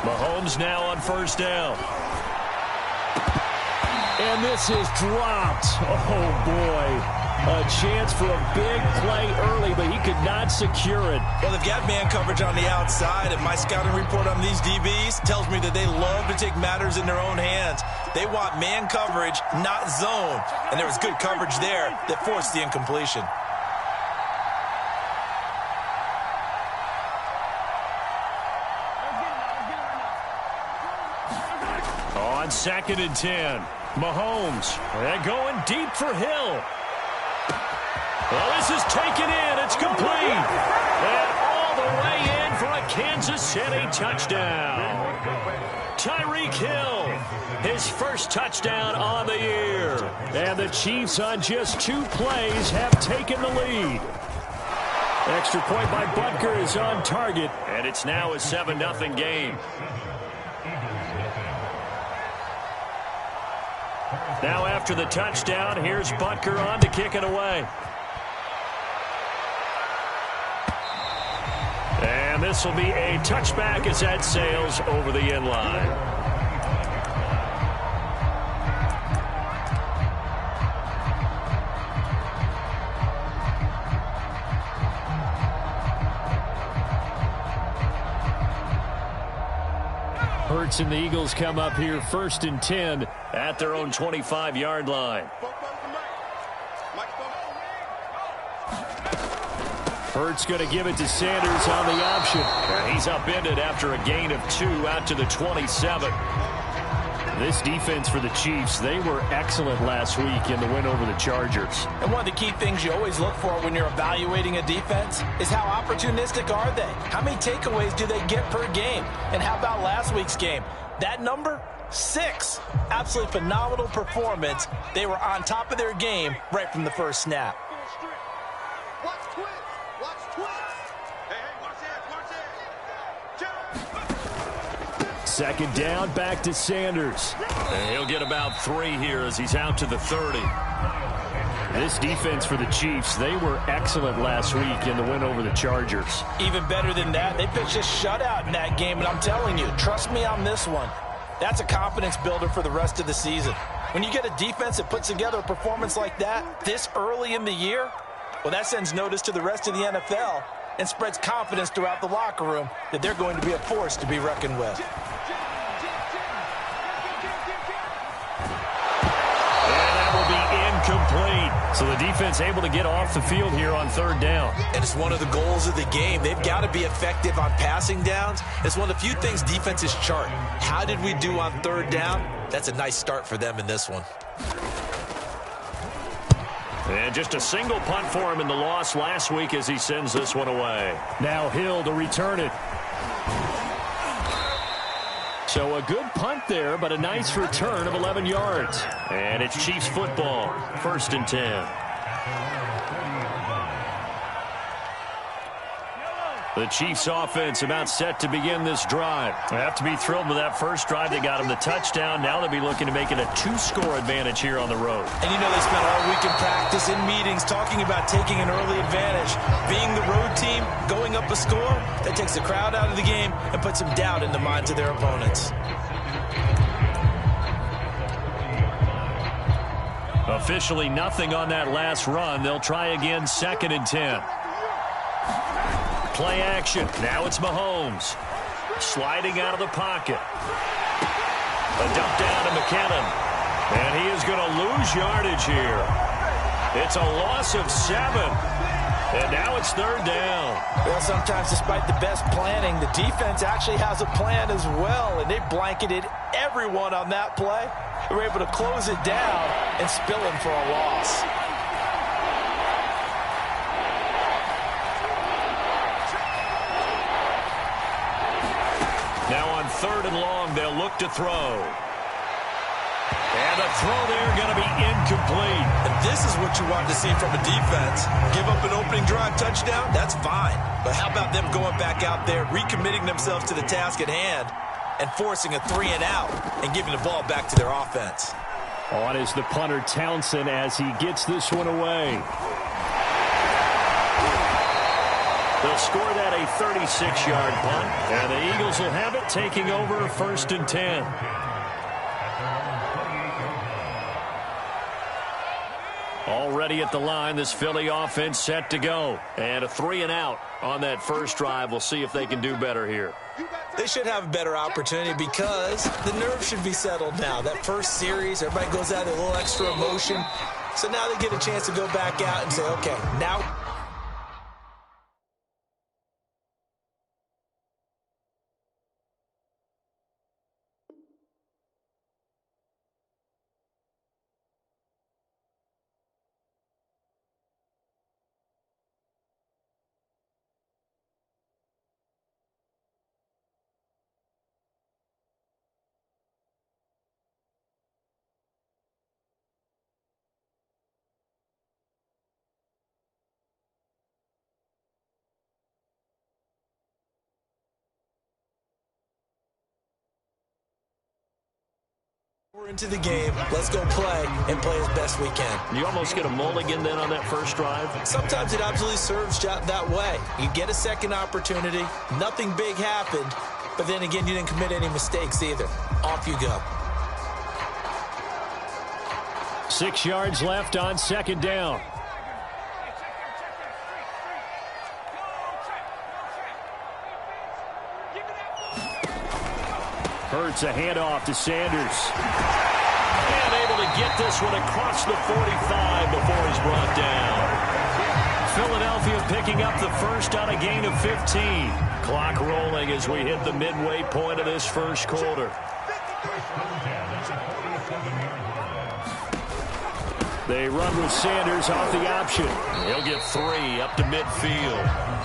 Mahomes now on first down. And this is dropped. Oh, boy. A chance for a big play early, but he could not secure it. Well, they've got man coverage on the outside, and my scouting report on these DBs tells me that they love to take matters in their own hands. They want man coverage, not zone. And there was good coverage there that forced the incompletion. On 2nd and 10, Mahomes. They're going deep for Hill. Well, this is taken in. It's complete. And all the way in for a Kansas City touchdown. Tyreek Hill, his first touchdown on the year. And the Chiefs on just 2 plays have taken the lead. Extra point by Butker is on target. And it's now a 7-0 game. Now after the touchdown, here's Butker on to kick it away. And this will be a touchback as that sails over the end line. Hurts and the Eagles come up here 1st and 10 at their own 25-yard line. Hurts going to give it to Sanders on the option. He's upended after a gain of 2 out to the 27. This defense for the Chiefs, they were excellent last week in the win over the Chargers. And one of the key things you always look for when you're evaluating a defense is how opportunistic are they? How many takeaways do they get per game? And how about last week's game? That number? 6. Absolutely phenomenal performance. They were on top of their game right from the first snap. Second down, back to Sanders. And he'll get about 3 here as he's out to the 30. This defense for the Chiefs, they were excellent last week in the win over the Chargers. Even better than that, they pitched a shutout in that game, and I'm telling you, trust me on this one. That's a confidence builder for the rest of the season. When you get a defense that puts together a performance like that this early in the year, well, that sends notice to the rest of the NFL and spreads confidence throughout the locker room that they're going to be a force to be reckoned with. Complete. So the defense able to get off the field here on 3rd down. And it's one of the goals of the game. They've got to be effective on passing downs. It's one of the few things defenses chart. How did we do on 3rd down? That's a nice start for them in this one. And just a single punt for him in the loss last week as he sends this one away. Now Hill to return it. So a good punt there, but a nice return of 11 yards. And it's Chiefs football, 1st and 10. The Chiefs offense about set to begin this drive. They have to be thrilled with that first drive. They got them the touchdown. Now they'll be looking to make it a 2-score advantage here on the road. And you know they spent all week in practice, in meetings, talking about taking an early advantage. Being the road team, going up a score, that takes the crowd out of the game and puts some doubt in the minds of their opponents. Officially nothing on that last run. They'll try again 2nd and 10. Play action. Now it's Mahomes. Sliding out of the pocket. A dump down to McKinnon. And he is going to lose yardage here. It's a loss of 7. And now it's 3rd down. Well, sometimes despite the best planning, the defense actually has a plan as well. And they blanketed everyone on that play. They were able to close it down and spill him for a loss. Now on 3rd and long, they'll look to throw. And the throw there going to be incomplete. And this is what you want to see from a defense. Give up an opening drive touchdown, that's fine. But how about them going back out there, recommitting themselves to the task at hand, and forcing a 3-and-out and giving the ball back to their offense. On is the punter Townsend as he gets this one away. The they'll score that a 36-yard punt. And the Eagles will have it, taking over 1st and 10. Already at the line, this Philly offense set to go. And a 3-and-out on that first drive. We'll see if they can do better here. They should have a better opportunity because the nerves should be settled now. That first series, everybody goes out with a little extra emotion. So now they get a chance to go back out and say, okay, now... We're into the game. Let's go play and play as best we can. You almost get a mulligan then on that first drive? Sometimes it absolutely serves that way. You get a second opportunity. Nothing big happened. But then again, you didn't commit any mistakes either. Off you go. 6 yards left on 2nd down. Hurts a handoff to Sanders. And able to get this one across the 45 before he's brought down. Philadelphia picking up the first on a gain of 15. Clock rolling as we hit the midway point of this first quarter. They run with Sanders off the option. He'll get 3 up to midfield.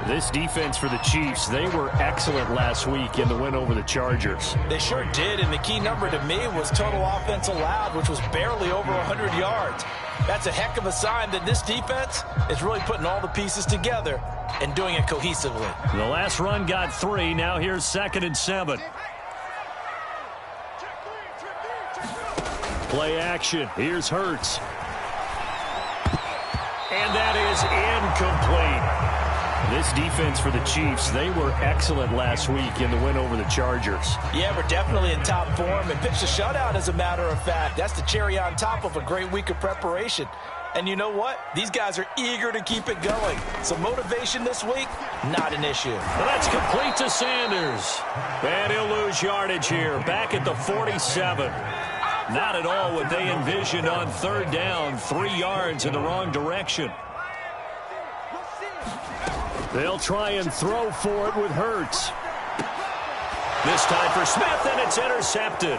This defense for the Chiefs, they were excellent last week in the win over the Chargers. They sure did, and the key number to me was total offense allowed, which was barely over 100 yards. That's a heck of a sign that this defense is really putting all the pieces together and doing it cohesively. The last run got 3. Now here's 2nd and 7. Play action. Here's Hurts. And that is incomplete. This defense for the Chiefs, they were excellent last week in the win over the Chargers. Yeah, we're definitely in top form and pitched a shutout, as a matter of fact. That's the cherry on top of a great week of preparation. And you know what? These guys are eager to keep it going. So motivation this week, not an issue. Well, that's complete to Sanders. And he'll lose yardage here, back at the 47. Not at all what they envisioned on 3rd down, 3 yards in the wrong direction. They'll try and throw for it with Hurts. This time for Smith, and it's intercepted.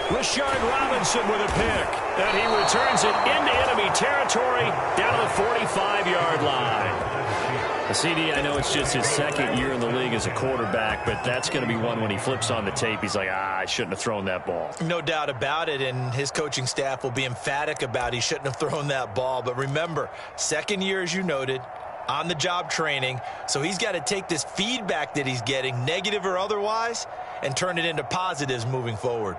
Rashard Robinson with a pick. And he returns it into enemy territory down to the 45-yard line. CD, I know it's just his 2nd year in the league as a quarterback, but that's going to be one when he flips on the tape. He's like, I shouldn't have thrown that ball. No doubt about it, and his coaching staff will be emphatic about he shouldn't have thrown that ball. But remember, 2nd year, as you noted, on-the-job training, so he's got to take this feedback that he's getting, negative or otherwise, and turn it into positives moving forward.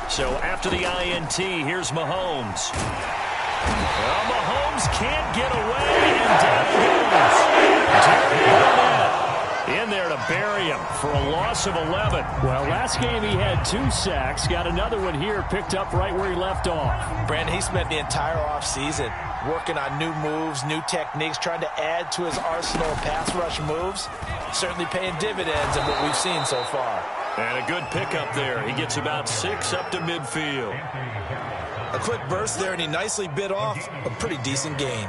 So after the INT, here's Mahomes. Well, Mahomes can't get away, and down he goes. In there to bury him for a loss of 11. Well, last game he had 2 sacks. Got another one here, picked up right where he left off. Brandon, he spent the entire offseason working on new moves, new techniques, trying to add to his arsenal of pass rush moves. Certainly paying dividends in what we've seen so far. And a good pickup there. He gets about 6 up to midfield. A quick burst there, and he nicely bit off a pretty decent gain.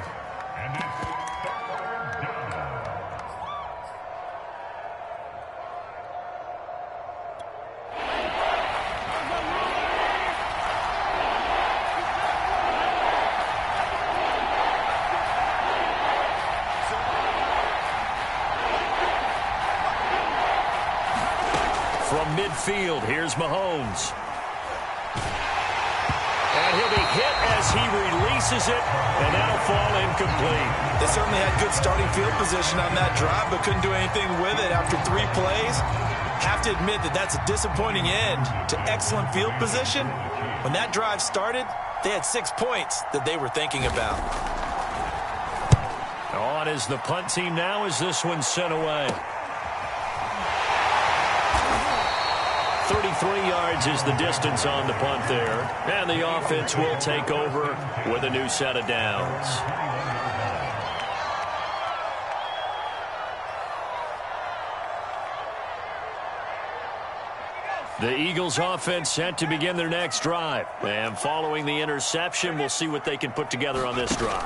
From midfield, here's Mahomes. And he'll be hit as he releases it, and that'll fall incomplete. They certainly had good starting field position on that drive, but couldn't do anything with it after 3 plays. Have to admit that that's a disappointing end to excellent field position. When that drive started, they had 6 points that they were thinking about. On is the punt team now as this one's sent away. 33 yards is the distance on the punt there. And the offense will take over with a new set of downs. The Eagles offense set to begin their next drive. And following the interception, we'll see what they can put together on this drive.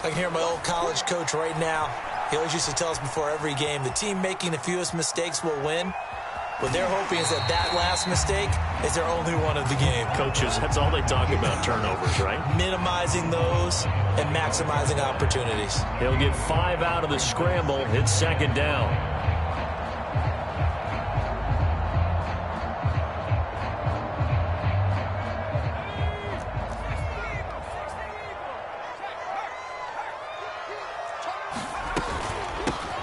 I can hear my old college coach right now. He always used to tell us before every game, the team making the fewest mistakes will win. What they're hoping is that last mistake is their only one of the game. Coaches, that's all they talk about, turnovers, right? Minimizing those and maximizing opportunities. He'll get 5 out of the scramble. It's second down.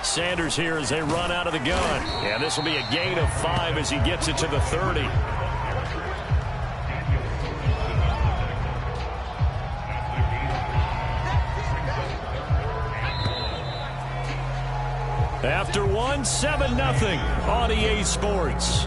Sanders here as they run out of the gun. And this will be a gain of 5 as he gets it to the 30. After 1, 7-0 on EA Sports.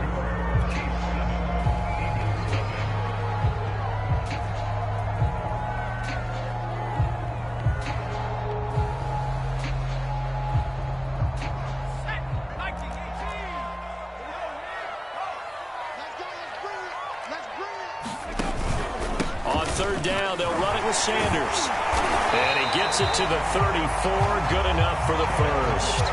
Sanders. And he gets it to the 34. Good enough for the first.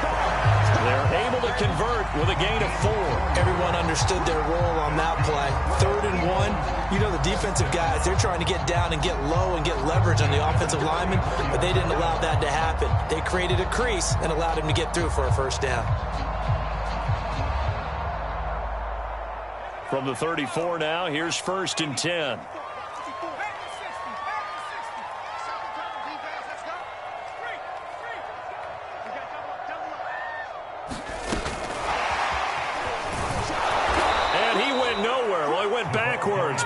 They're able to convert with a gain of 4. Everyone understood their role on that play. 3rd and 1. You know the defensive guys, they're trying to get down and get low and get leverage on the offensive lineman, but they didn't allow that to happen. They created a crease and allowed him to get through for a first down. From the 34 now, here's 1st and 10.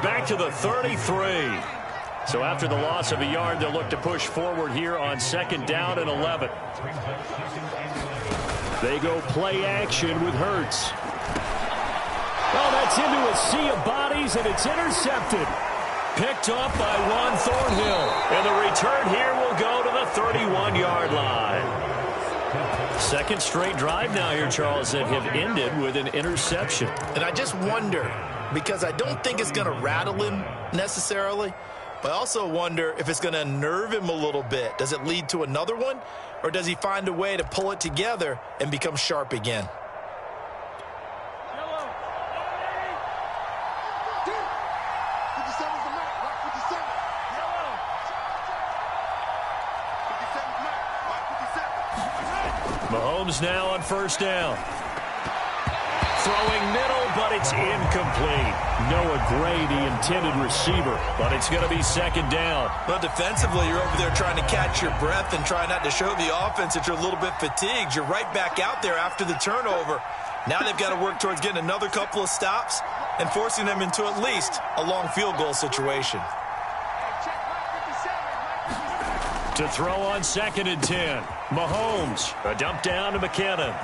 Back to the 33. So after the loss of a yard, they'll look to push forward here on 2nd down and 11. They go play action with Hurts. Oh, that's into a sea of bodies, and it's intercepted. Picked up by Juan Thornhill. And the return here will go to the 31-yard line. 2nd straight drive now here, Charles, that have ended with an interception. And I just wonder, because I don't think it's going to rattle him necessarily, but I also wonder if it's going to unnerve him a little bit. Does it lead to another one, or does he find a way to pull it together and become sharp again? Mahomes now on 1st down. Throwing middle, but it's incomplete. Noah Gray, the intended receiver, but it's going to be 2nd down. Well, defensively, you're over there trying to catch your breath and try not to show the offense that you're a little bit fatigued. You're right back out there after the turnover. Now they've got to work towards getting another couple of stops and forcing them into at least a long field goal situation. To throw on 2nd and 10. Mahomes, a dump down to McKinnon.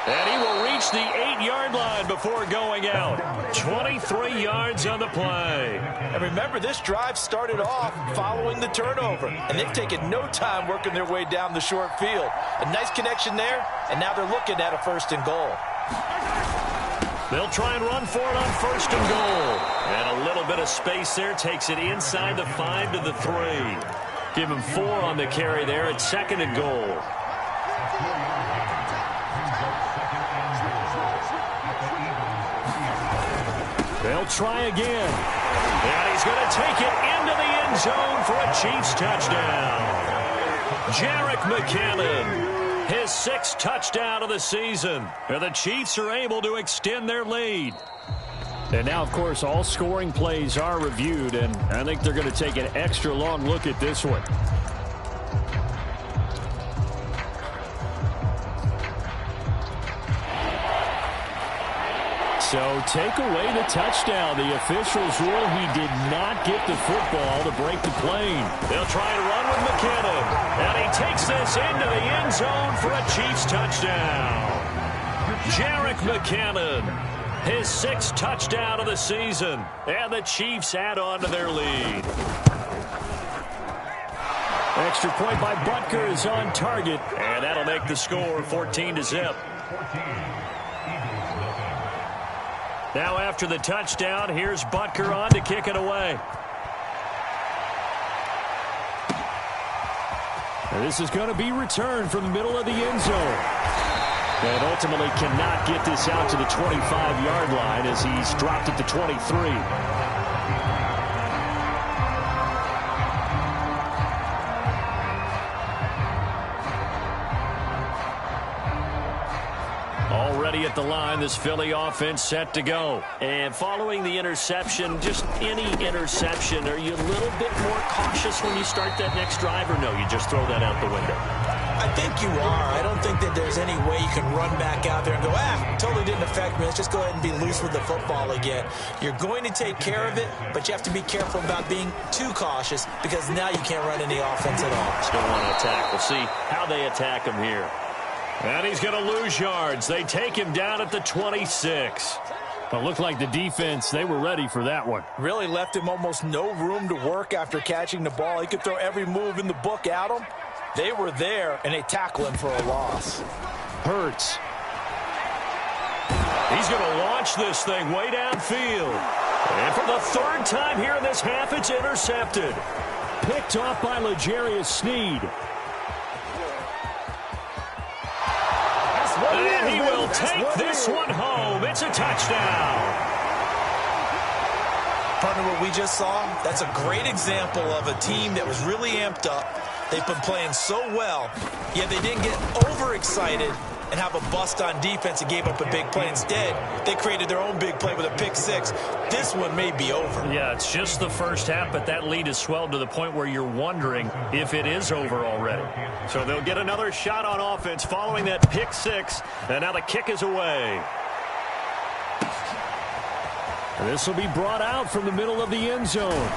And he will reach the 8-yard line before going out. 23 yards on the play. And remember, this drive started off following the turnover, and they've taken no time working their way down the short field. A nice connection there, and now they're looking at a 1st and goal. They'll try and run for it on 1st and goal. And a little bit of space there takes it inside the 5 to the 3. Give him 4 on the carry there at 2nd and goal. They'll try again. And he's going to take it into the end zone for a Chiefs touchdown. Jerick McKinnon, his 6th touchdown of the season. And the Chiefs are able to extend their lead. And now, of course, all scoring plays are reviewed, and I think they're going to take an extra long look at this one. So take away the touchdown. The officials rule he did not get the football to break the plane. They'll try to run with McKinnon. And he takes this into the end zone for a Chiefs touchdown. Jerick McKinnon, his 6th touchdown of the season. And the Chiefs add on to their lead. Extra point by Butker is on target. And that'll make the score 14-0. Now after the touchdown, here's Butker on to kick it away. And this is going to be returned from the middle of the end zone. And ultimately cannot get this out to the 25-yard line as he's dropped at the 23. Already at the line, this Philly offense set to go. And following the interception, just any interception, are you a little bit more cautious when you start that next drive, or no, you just throw that out the window? I think you are. I don't think that there's any way you can run back out there and go, totally didn't affect me. Let's just go ahead and be loose with the football again. You're going to take care of it, but you have to be careful about being too cautious because now you can't run any offense at all. Still want to attack. We'll see how they attack him here. And he's going to lose yards. They take him down at the 26. It looked like the defense, they were ready for that one. Really left him almost no room to work after catching the ball. He could throw every move in the book at him. They were there, and they tackle him for a loss. Hurts. He's going to launch this thing way downfield. And for the 3rd time here in this half, it's intercepted. Picked off by L'Jarius Sneed. And he will take this one home. It's a touchdown. Partner, what we just saw, that's a great example of a team that was really amped up. They've been playing so well, yet they didn't get overexcited and have a bust on defense and gave up a big play. Instead, they created their own big play with a pick 6. This one may be over. Yeah, it's just the first half, but that lead has swelled to the point where you're wondering if it is over already. So they'll get another shot on offense following that pick 6, and now the kick is away. And this will be brought out from the middle of the end zone.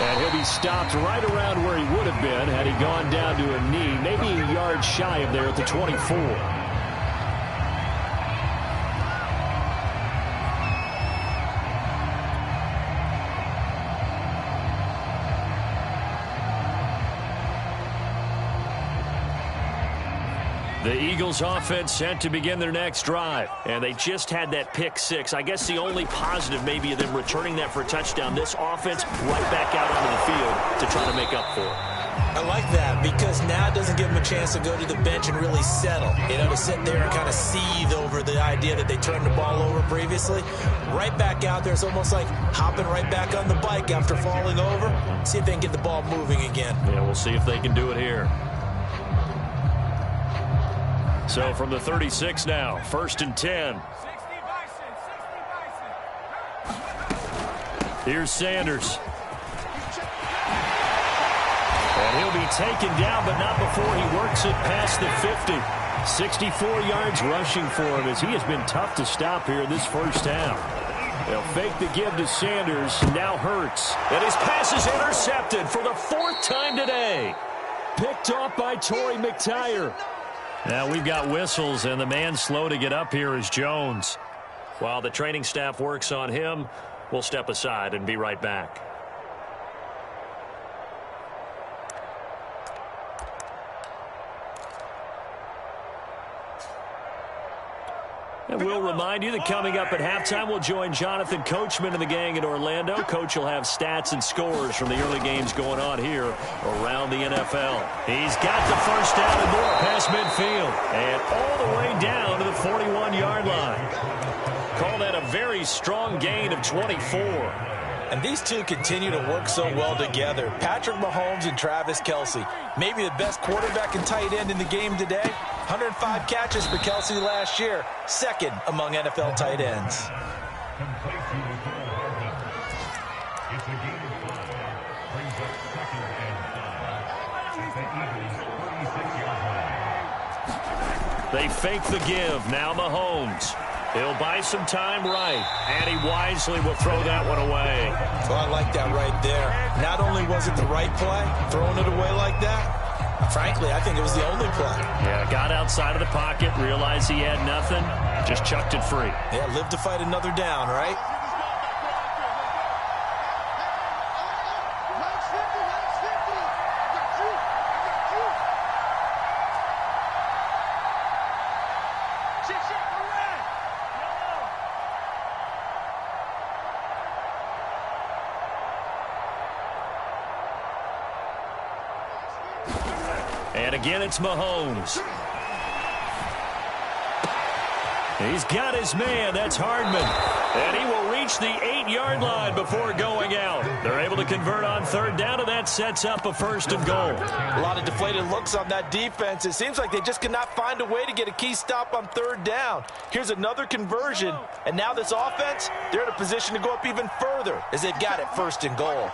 And he'll be stopped right around where he would have been had he gone down to a knee, maybe a yard shy of there at the 24. The Eagles offense set to begin their next drive. And they just had that pick 6. I guess the only positive maybe of them returning that for a touchdown. This offense right back out onto the field to try to make up for it. I like that because now it doesn't give them a chance to go to the bench and really settle. You know, to sit there and kind of seethe over the idea that they turned the ball over previously. Right back out there. It's almost like hopping right back on the bike after falling over. See if they can get the ball moving again. Yeah, we'll see if they can do it here. So from the 36 now, 1st and 10. Here's Sanders. And he'll be taken down, but not before he works it past the 50. 64 yards rushing for him as he has been tough to stop here this first half. They'll fake the give to Sanders. Now Hurts. And his pass is intercepted for the 4th time today. Picked off by Torrey McTyer. Now we've got whistles, and the man slow to get up here is Jones. While the training staff works on him, we'll step aside and be right back. And we'll remind you that coming up at halftime, we'll join Jonathan Coachman and the gang in Orlando. Coach will have stats and scores from the early games going on here around the NFL. He's got the first down and more past midfield. And all the way down to the 41-yard line. Call that a very strong gain of 24. And these two continue to work so well together. Patrick Mahomes and Travis Kelce. Maybe the best quarterback and tight end in the game today. 105 catches for Kelce last year. 2nd among NFL tight ends. It's a game of 5. Brings up 2nd and 5. The Eagles 36-yard line. They fake the give. Now Mahomes. He'll buy some time right, and he wisely will throw that one away. Well, I like that right there. Not only was it the right play, throwing it away like that, frankly, I think it was the only play. Yeah, got outside of the pocket, realized he had nothing, just chucked it free. Yeah, live to fight another down, right? And again, it's Mahomes. He's got his man. That's Hardman. And he will reach the 8-yard line before going out. They're able to convert on 3rd down, and that sets up a 1st and goal. A lot of deflated looks on that defense. It seems like they just cannot find a way to get a key stop on 3rd down. Here's another conversion, and now this offense, they're in a position to go up even further as they've got it 1st and goal.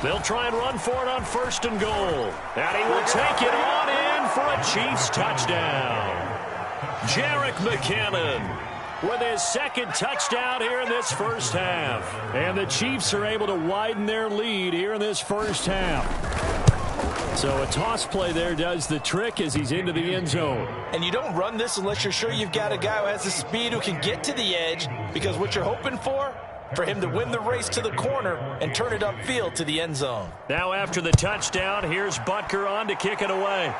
They'll try and run for it on 1st and goal. And he will take it on in for a Chiefs touchdown. Jerick McKinnon with his 2nd touchdown here in this first half. And the Chiefs are able to widen their lead here in this first half. So a toss play there does the trick as he's into the end zone. And you don't run this unless you're sure you've got a guy who has the speed who can get to the edge, because what you're hoping for him to win the race to the corner and turn it upfield to the end zone. Now after the touchdown, here's Butker on to kick it away.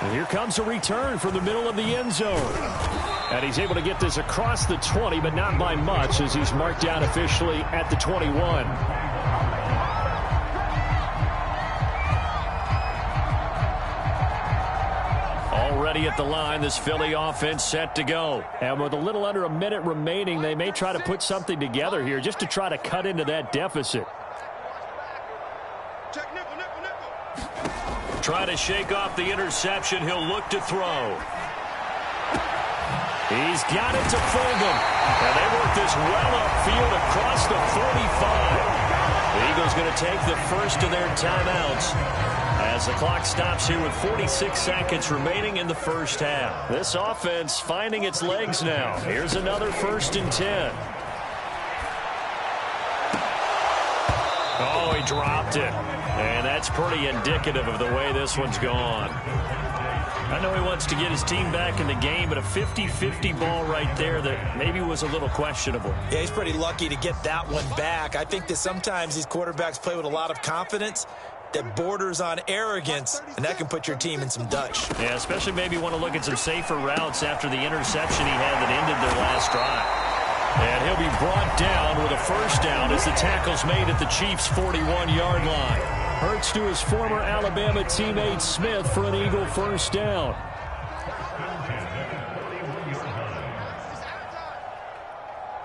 And here comes a return from the middle of the end zone. And he's able to get this across the 20, but not by much, as he's marked down officially at the 21. Already at the line, this Philly offense set to go. And with a little under a minute remaining, they may try to put something together here just to try to cut into that deficit. Try to shake off the interception. He'll look to throw. He's got it to Fulgham. And they work this well upfield across the 45. The Eagles going to take the first of their timeouts as the clock stops here with 46 seconds remaining in the first half. This offense finding its legs now. Here's another 1st and 10. Oh, he dropped it. And that's pretty indicative of the way this one's gone. I know he wants to get his team back in the game, but a 50-50 ball right there that maybe was a little questionable. Yeah, he's pretty lucky to get that one back. I think that sometimes these quarterbacks play with a lot of confidence that borders on arrogance, and that can put your team in some Dutch. Yeah, especially maybe want to look at some safer routes after the interception he had that ended their last drive. And he'll be brought down with a 1st down as the tackle's made at the Chiefs' 41-yard line. Hurts to his former Alabama teammate Smith for an Eagle 1st down.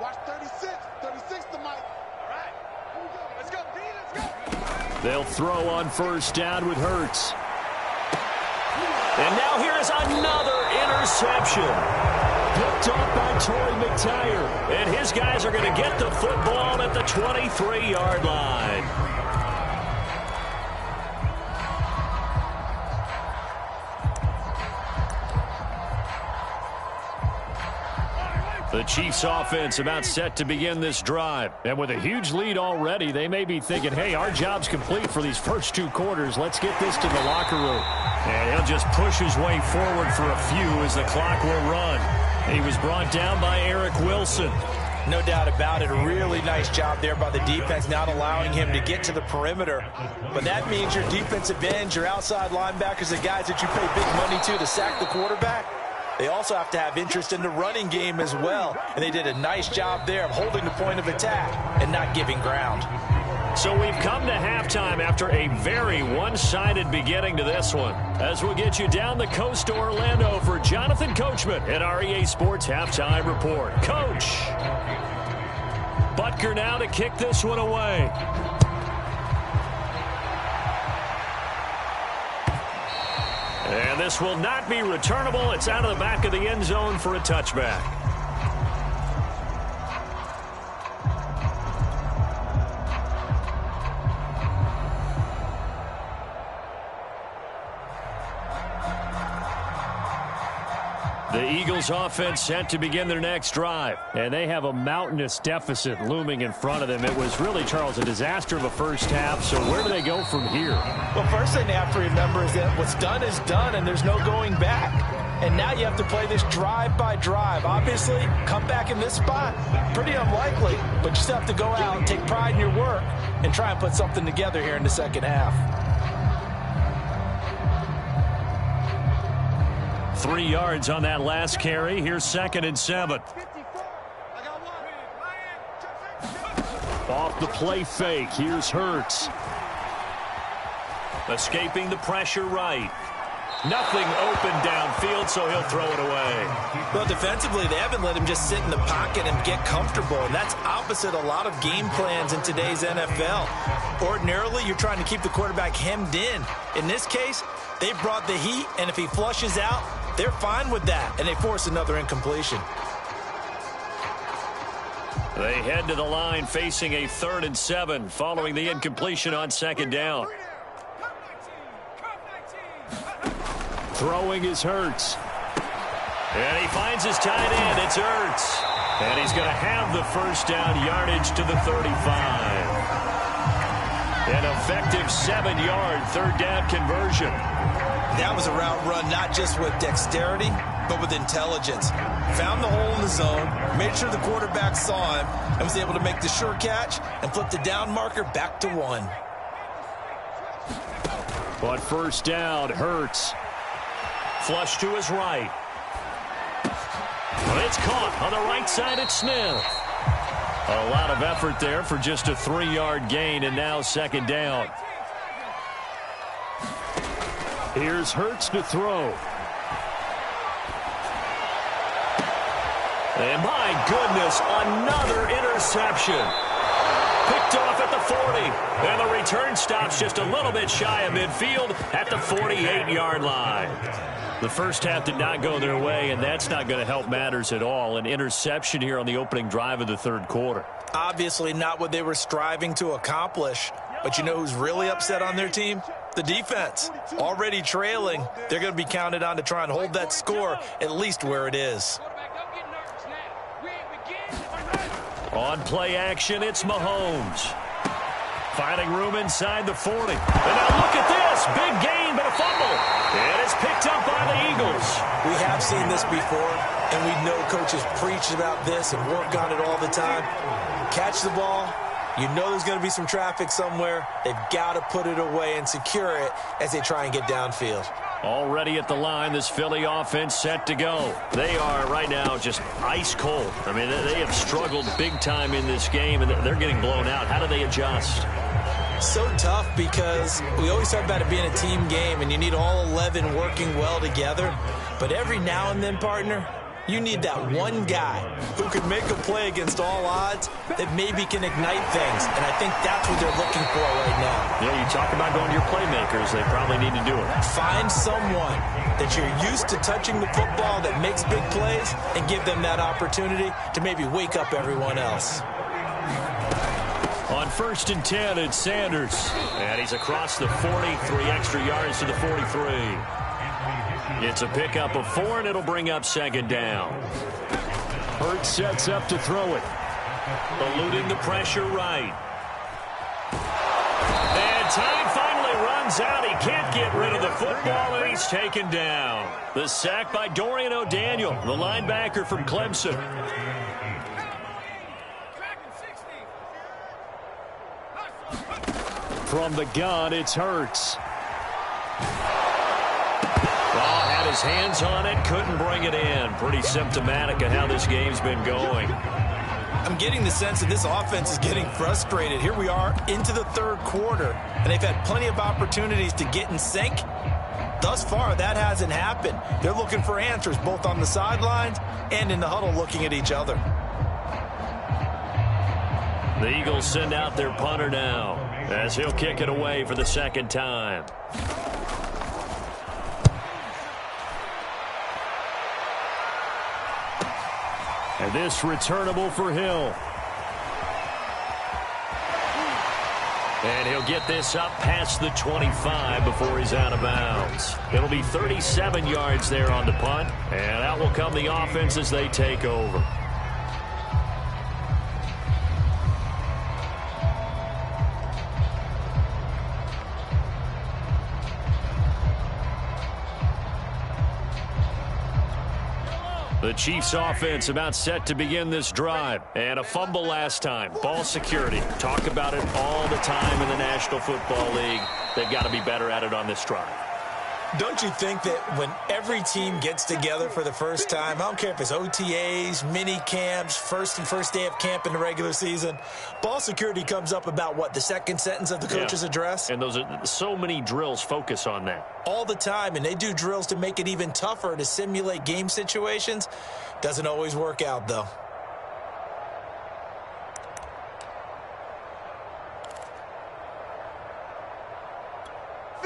Watch 36 the mic. All right. Let's go, D, let's go. They'll throw on 1st down with Hurts. And now here is another interception. Picked off by Torrey McTyer. And his guys are going to get the football at the 23-yard line. The Chiefs offense about set to begin this drive. And with a huge lead already, they may be thinking, hey, our job's complete for these first 2 quarters. Let's get this to the locker room. And he'll just push his way forward for a few as the clock will run. He was brought down by Eric Wilson. No doubt about it. A really nice job there by the defense, not allowing him to get to the perimeter. But that means your defensive ends, your outside linebackers, the guys that you pay big money to sack the quarterback, they also have to have interest in the running game as well. And they did a nice job there of holding the point of attack and not giving ground. So we've come to halftime after a very one-sided beginning to this one. As we'll get you down the coast to Orlando for Jonathan Coachman at our EA Sports Halftime Report. Coach. Butker now to kick this one away. And this will not be returnable. It's out of the back of the end zone for a touchback. The Eagles offense set to begin their next drive. And they have a mountainous deficit looming in front of them. It was really, Charles, a disaster of a first half. So where do they go from here? Well, first thing they have to remember is that what's done is done and there's no going back. And now you have to play this drive by drive. Obviously, come back in this spot, pretty unlikely. But you still have to go out and take pride in your work and try and put something together here in the second half. 3 yards on that last carry. Here's 2nd and 7. Off the play fake. Here's Hurts. Escaping the pressure right. Nothing open downfield, so he'll throw it away. Well, defensively, they haven't let him just sit in the pocket and get comfortable, and that's opposite a lot of game plans in today's NFL. Ordinarily, you're trying to keep the quarterback hemmed in. In this case, they brought the heat, and if he flushes out, they're fine with that, and they force another incompletion. They head to the line facing a 3rd and 7 following the incompletion on 2nd down. Throwing is Hurts. And he finds his tight end. It's Hurts. And he's going to have the first down yardage to the 35. An effective 7-yard 3rd down conversion. That was a route run not just with dexterity, but with intelligence. Found the hole in the zone, made sure the quarterback saw him, and was able to make the sure catch and flip the down marker back to 1. But first down, Hurts. Flush to his right. Well, it's caught on the right side at Smith. A lot of effort there for just a 3-yard gain, and now 2nd down. Here's Hurts to throw. And my goodness, another interception. Picked off at the 40. And the return stops just a little bit shy of midfield at the 48-yard line. The first half did not go their way, and that's not going to help matters at all. An interception here on the opening drive of the 3rd quarter. Obviously not what they were striving to accomplish. But you know who's really upset on their team? The defense. Already trailing. They're going to be counted on to try and hold that score at least where it is. On play action, it's Mahomes. Finding room inside the 40. And now look at this. Big gain, but a fumble. And it's picked up by the Eagles. We have seen this before, and we know coaches preach about this and work on it all the time. Catch the ball. You know there's going to be some traffic somewhere. They've got to put it away and secure it as they try and get downfield. Already at the line, this Philly offense set to go. They are right now just ice cold. I mean, they have struggled big time in this game, and they're getting blown out. How do they adjust? So tough because we always talk about it being a team game, and you need all 11 working well together. But every now and then, partner, you need that one guy who can make a play against all odds that maybe can ignite things. And I think that's what they're looking for right now. Yeah, you talk about going to your playmakers. They probably need to do it. Find someone that you're used to touching the football that makes big plays and give them that opportunity to maybe wake up everyone else. On 1st and 10, it's Sanders. And he's across the 40, 3 extra yards to the 43. It's a pickup of 4, and it'll bring up 2nd down. Hurts sets up to throw it. Eluding the pressure right. And time finally runs out. He can't get rid of the football, and he's taken down. The sack by Dorian O'Daniel, the linebacker from Clemson. From the gun, it's Hurts. Had his hands on it, couldn't bring it in. Pretty symptomatic of how this game's been going. I'm getting the sense that this offense is getting frustrated. Here we are into the 3rd quarter, and they've had plenty of opportunities to get in sync. Thus far, that hasn't happened. They're looking for answers both on the sidelines and in the huddle looking at each other. The Eagles send out their punter now as he'll kick it away for the 2nd time. And this returnable for Hill. And he'll get this up past the 25 before he's out of bounds. It'll be 37 yards there on the punt. And out will come the offense as they take over. The Chiefs offense about set to begin this drive. And a fumble last time. Ball security. Talk about it all the time in the National Football League. They've got to be better at it on this drive. Don't you think that when every team gets together for the first time, I don't care if it's OTAs, mini camps, first day of camp in the regular season, ball security comes up about what, the second sentence of the coach's address? And those are so many drills focus on that. All the time, and they do drills to make it even tougher to simulate game situations. Doesn't always work out, though.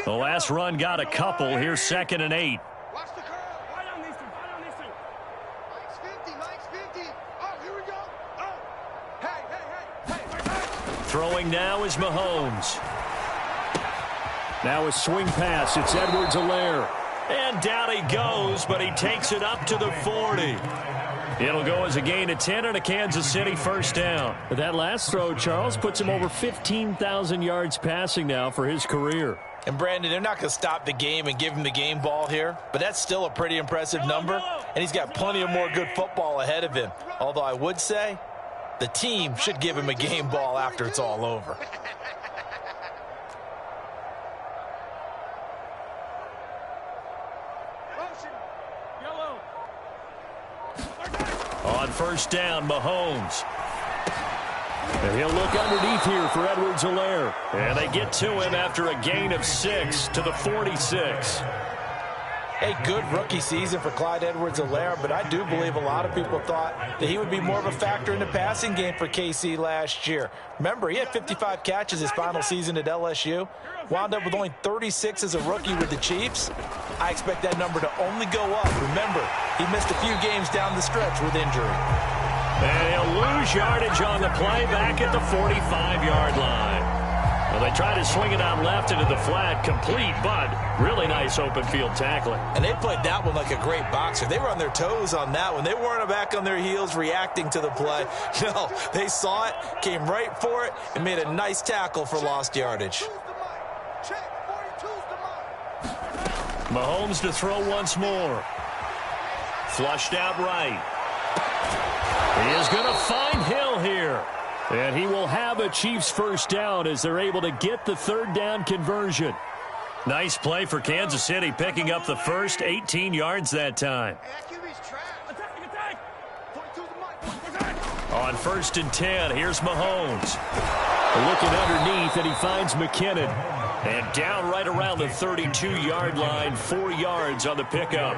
The last run got a couple. Here's 2nd and 8. Watch the curve. Right on these two. Right on these two. Mike's 50. Oh, here we go. Oh. Hey. Throwing now is Mahomes. Now a swing pass. It's Edwards-Helaire. And down he goes, but he takes it up to the 40. It'll go as a gain of 10 and a Kansas City first down. But that last throw, Charles, puts him over 15,000 yards passing now for his career. And, Brandon, they're not going to stop the game and give him the game ball here, but that's still a pretty impressive number, and he's got plenty of more good football ahead of him. Although I would say the team should give him a game ball after it's all over. On first down, Mahomes. And he'll look underneath here for Edwards-Helaire. And they get to him after a gain of 6 to the 46. A good rookie season for Clyde Edwards-Helaire, but I do believe a lot of people thought that he would be more of a factor in the passing game for KC last year. Remember, he had 55 catches his final season at LSU. Wound up with only 36 as a rookie with the Chiefs. I expect that number to only go up. Remember, he missed a few games down the stretch with injury. And he'll lose yardage on the play back at the 45-yard line. Well, they try to swing it out left into the flat, complete, but really nice open field tackling. And they played that one like a great boxer. They were on their toes on that one. They weren't back on their heels reacting to the play. No, they saw it, came right for it, and made a nice tackle for lost yardage. Mahomes to throw once more. Flushed out right. He is going to find Hill here. And he will have a Chiefs first down as they're able to get the third down conversion. Nice play for Kansas City, picking up the first 18 yards that time. On 1st and 10, here's Mahomes. Looking underneath, and he finds McKinnon. And down right around the 32-yard line, 4 yards on the pickup.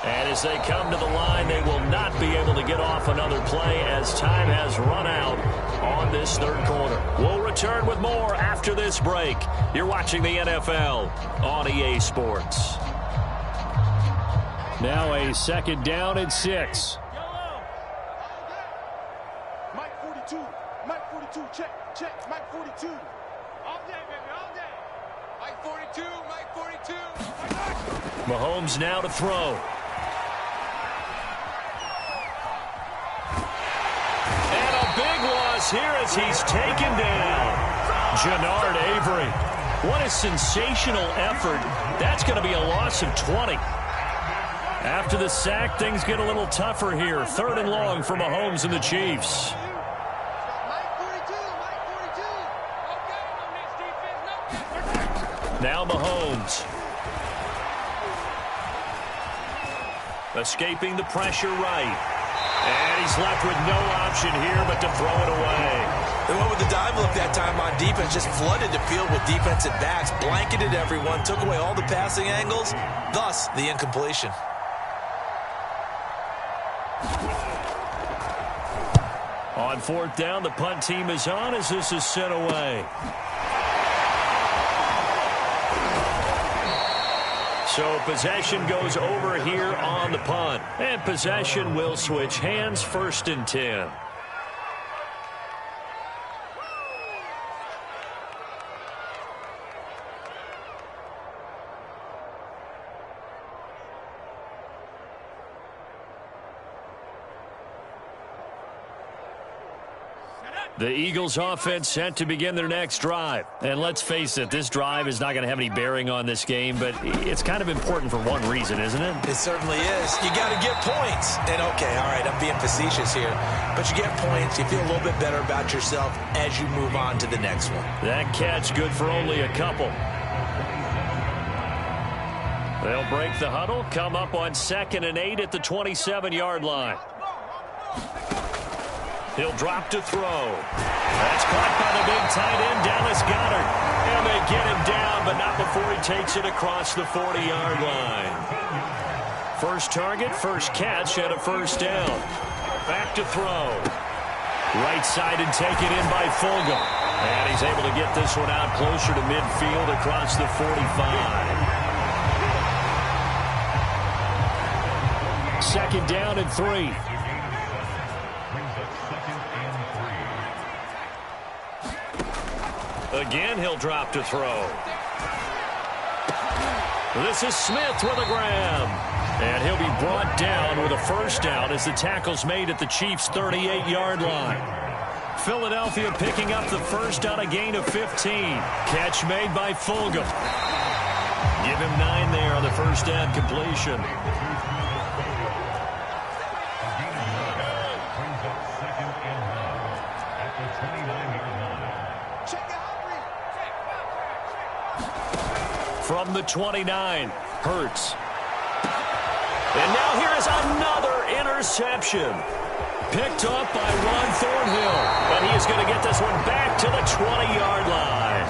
And as they come to the line, they will not be able to get off another play as time has run out on this third quarter. We'll return with more after this break. You're watching the NFL on EA Sports. Now a 2nd down and 6. Mike 42. Mike 42. Check. Mike 42. All day, baby. All day. Mike 42. Mike 42. Mahomes now to throw. Big loss here as he's taken down. Jannard Avery. What a sensational effort. That's going to be a loss of 20. After the sack, things get a little tougher here. 3rd and long for Mahomes and the Chiefs. Now Mahomes. Escaping the pressure right. And he's left with no option here but to throw it away. They went with the dime look that time on defense, just flooded the field with defensive backs, blanketed everyone, took away all the passing angles, thus the incompletion. On 4th down, the punt team is on as this is sent away. So possession goes over here on the punt. And possession will switch hands, 1st and 10. The Eagles offense set to begin their next drive. And let's face it, this drive is not going to have any bearing on this game, but it's kind of important for one reason, isn't it? It certainly is. You got to get points. And okay, all right, I'm being facetious here. But you get points, you feel a little bit better about yourself as you move on to the next one. That catch good for only a couple. They'll break the huddle, come up on 2nd and 8 at the 27-yard line. He'll drop to throw. That's caught by the big tight end, Dallas Goedert. And they get him down, but not before he takes it across the 40-yard line. First target, first catch, and a 1st down. Back to throw. Right side and taken in by Fulgham. And he's able to get this one out closer to midfield across the 45. 2nd down and 3. Again, he'll drop to throw. This is Smith with a grab. And he'll be brought down with a 1st down as the tackle's made at the Chiefs' 38-yard line. Philadelphia picking up the 1st on a gain of 15. Catch made by Fulgham. Give him 9 there on the 1st down completion. From the 29, Hurts. And now here is another interception. Picked up by Ron Thornhill. And he is going to get this one back to the 20-yard line.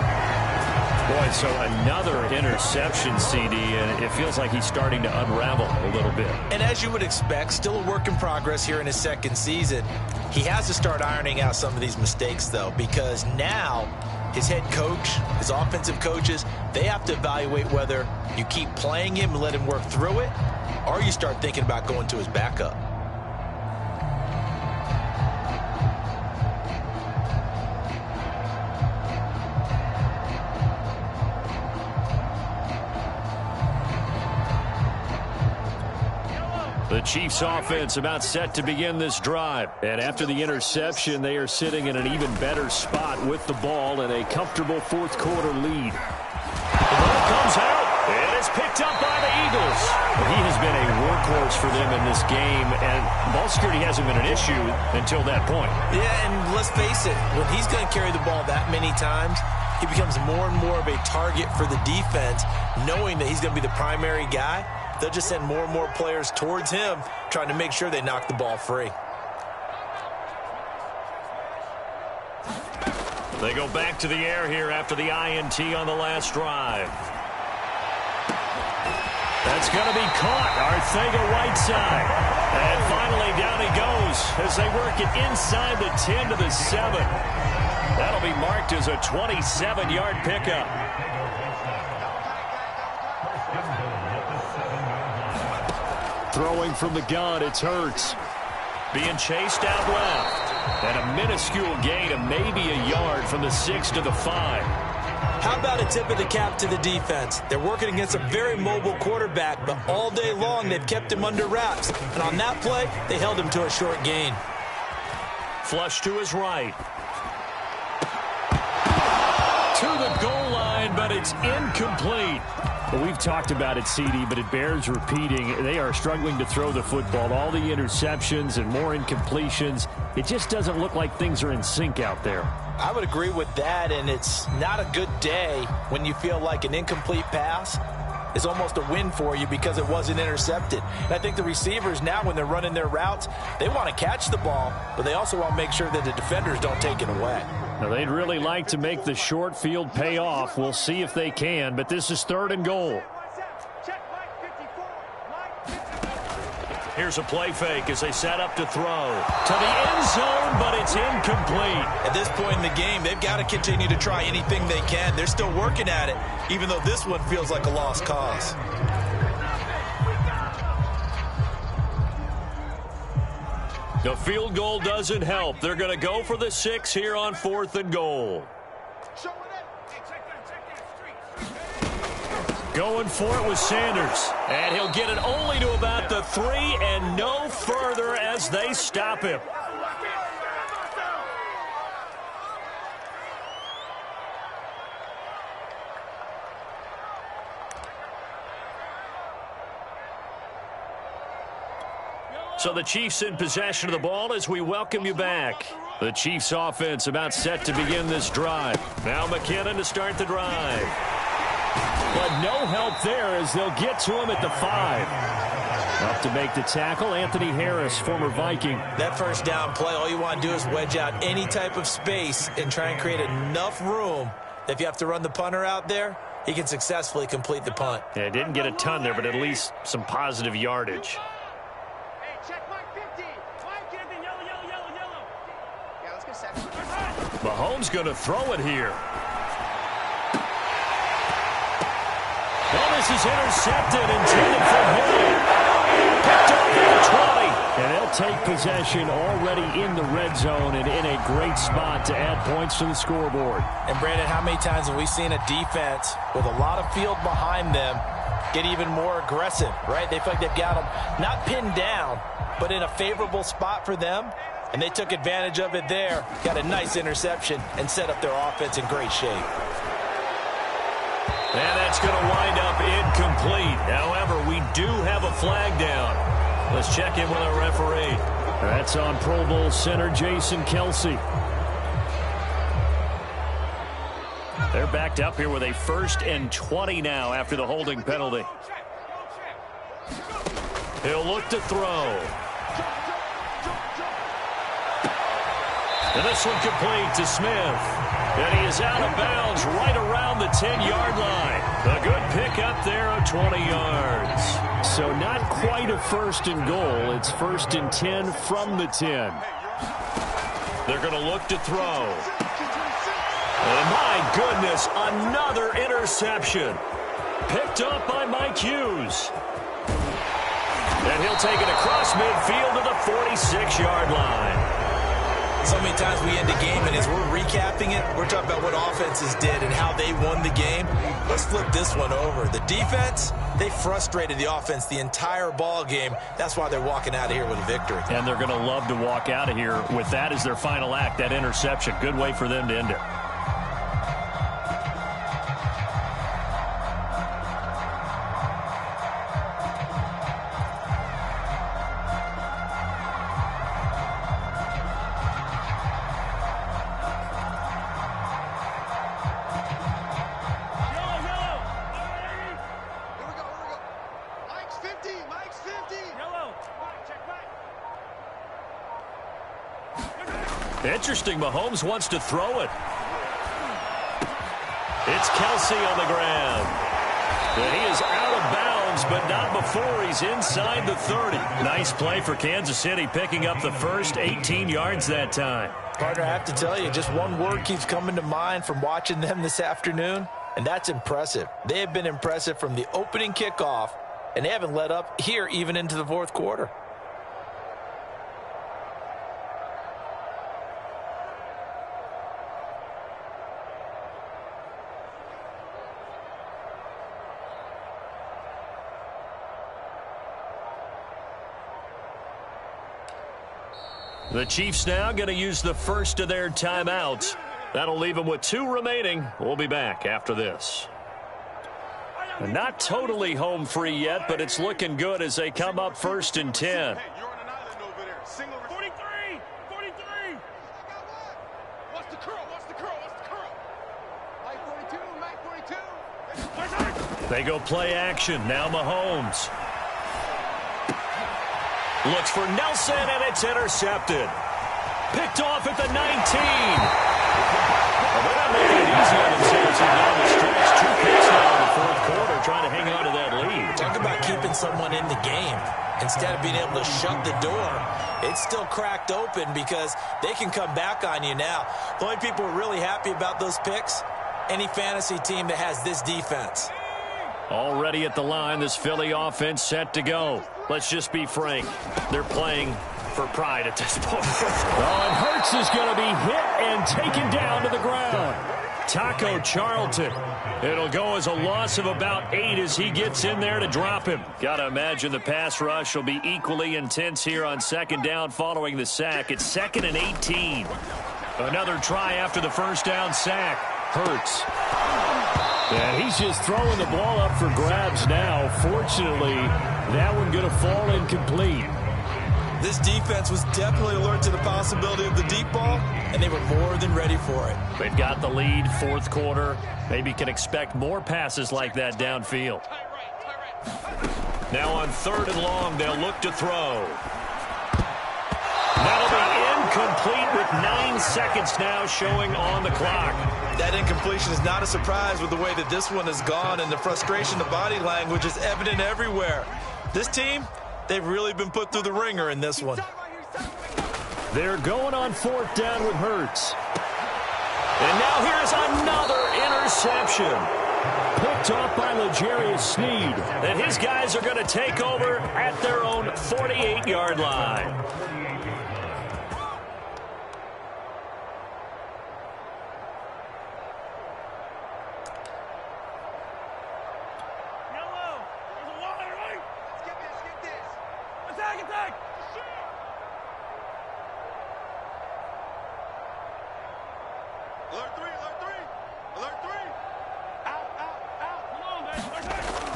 Boy, so another interception, CD, and it feels like he's starting to unravel a little bit. And as you would expect, still a work in progress here in his 2nd season. He has to start ironing out some of these mistakes, though, because now his head coach, his offensive coaches, they have to evaluate whether you keep playing him and let him work through it, or you start thinking about going to his backup. The Chiefs offense about set to begin this drive. And after the interception, they are sitting in an even better spot with the ball and a comfortable 4th quarter lead. The ball comes out, and it's picked up by the Eagles. He has been a workhorse for them in this game, and ball security hasn't been an issue until that point. Yeah, and let's face it, when he's going to carry the ball that many times, he becomes more and more of a target for the defense, knowing that he's going to be the primary guy. They'll just send more and more players towards him, trying to make sure they knock the ball free. They go back to the air here after the INT on the last drive. That's going to be caught. Arcega-Whiteside. And finally down he goes as they work it inside the 10 to the 7. That'll be marked as a 27-yard pickup. Throwing from the gun, it's Hurts. Being chased out left. And a minuscule gain of maybe a yard from the 6 to the 5. How about a tip of the cap to the defense? They're working against a very mobile quarterback, but all day long they've kept him under wraps. And on that play, they held him to a short gain. Flush to his right. To the goal line, but it's incomplete. Well, we've talked about it, CD, but it bears repeating. They are struggling to throw the football. All the interceptions and more incompletions. It just doesn't look like things are in sync out there. I would agree with that, and it's not a good day when you feel like an incomplete pass is almost a win for you because it wasn't intercepted. And I think the receivers now, when they're running their routes, they want to catch the ball, but they also want to make sure that the defenders don't take it away. Now, they'd really like to make the short field pay off. We'll see if they can, but this is 3rd and goal. Here's a play fake as they set up to throw. To the end zone, but it's incomplete. At this point in the game, they've got to continue to try anything they can. They're still working at it, even though this one feels like a lost cause. The field goal doesn't help. They're going to go for the 6 here on 4th and goal. Going for it with Sanders. And he'll get it only to about the 3 and no further as they stop him. So the Chiefs in possession of the ball as we welcome you back. The Chiefs offense about set to begin this drive. Now McKinnon to start the drive. But no help there as they'll get to him at the 5. Up to make the tackle, Anthony Harris, former Viking. That first down play, all you want to do is wedge out any type of space and try and create enough room that if you have to run the punter out there, he can successfully complete the punt. Yeah, didn't get a ton there, but at least some positive yardage. Mahomes going to throw it here. Well, this is intercepted, intended for Hill. Picked up at the 20. And they'll take possession already in the red zone and in a great spot to add points to the scoreboard. And, Brandon, how many times have we seen a defense with a lot of field behind them get even more aggressive, right? They feel like they've got them not pinned down, but in a favorable spot for them. And they took advantage of it there, got a nice interception, and set up their offense in great shape. And that's going to wind up incomplete. However, we do have a flag down. Let's check in with our referee. That's on Pro Bowl center Jason Kelsey. They're backed up here with a 1st and 20 now after the holding penalty. He'll look to throw. And this one complete to Smith. And he is out of bounds right around the 10-yard line. A good pickup there of 20 yards. So not quite a 1st and goal. It's 1st and 10 from the 10. They're going to look to throw. And my goodness, another interception. Picked up by Mike Hughes. And he'll take it across midfield to the 46-yard line. So many times we end a game, and as we're recapping it, we're talking about what offenses did and how they won the game. Let's flip this one over. The defense, they frustrated the offense the entire ball game. That's why they're walking out of here with a victory. And they're going to love to walk out of here with that as their final act, that interception. Good way for them to end it. Interesting. Mahomes wants to throw it. It's Kelsey on the ground. And he is out of bounds, but not before he's inside the 30. Nice play for Kansas City, picking up the first 18 yards that time. Partner, I have to tell you, just one word keeps coming to mind from watching them this afternoon, and that's impressive. They have been impressive from the opening kickoff, and they haven't let up here even into the 4th quarter. The Chiefs now going to use the first of their timeouts. That'll leave them with 2 remaining. We'll be back after this. And not totally home free yet, but it's looking good as they come up 1st and 10. Hey, you're on an island over there. Single 43! 43! What's the curl? What's the curl? What's the curl? Mike 42, Mike 42. They go play action. Now Mahomes. Looks for Nelson, and it's intercepted. Picked off at the 19. Well, they're not making it easy on themselves here down the stretch. 2 picks now in the 4th quarter, trying to hang on to that lead. Talk about keeping someone in the game. Instead of being able to shut the door, it's still cracked open because they can come back on you now. The only people who are really happy about those picks, any fantasy team that has this defense. Already at the line, this Philly offense set to go. Let's just be frank. They're playing for pride at this point. Oh, and Hurts is going to be hit and taken down to the ground. Taco Charlton. It'll go as a loss of about 8 as he gets in there to drop him. Got to imagine the pass rush will be equally intense here on second down following the sack. It's 2nd and 18. Another try after the first down sack. Hurts. And he's just throwing the ball up for grabs now. Fortunately, that one going to fall incomplete. This defense was definitely alert to the possibility of the deep ball, and they were more than ready for it. They've got the lead, fourth quarter. Maybe can expect more passes like that downfield. Now on 3rd and long, they'll look to throw. That'll be incomplete with 9 seconds now showing on the clock. That incompletion is not a surprise with the way that this one has gone, and the frustration, the body language is evident everywhere. This team, they've really been put through the ringer in this one. They're going on 4th down with Hurts. And now here's another interception. Picked off by L'Jarius Sneed. And his guys are going to take over at their own 48-yard line.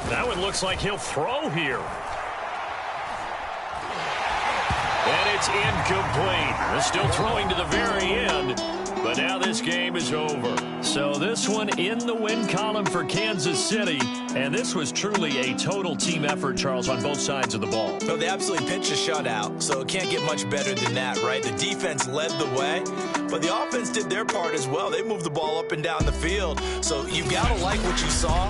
That one looks like he'll throw here. And it's incomplete. They're still throwing to the very end, but now this game is over. So this one in the win column for Kansas City, and this was truly a total team effort, Charles, on both sides of the ball. No, they absolutely pitched a shutout, so it can't get much better than that, right? The defense led the way, but the offense did their part as well. They moved the ball up and down the field, so you've got to like what you saw.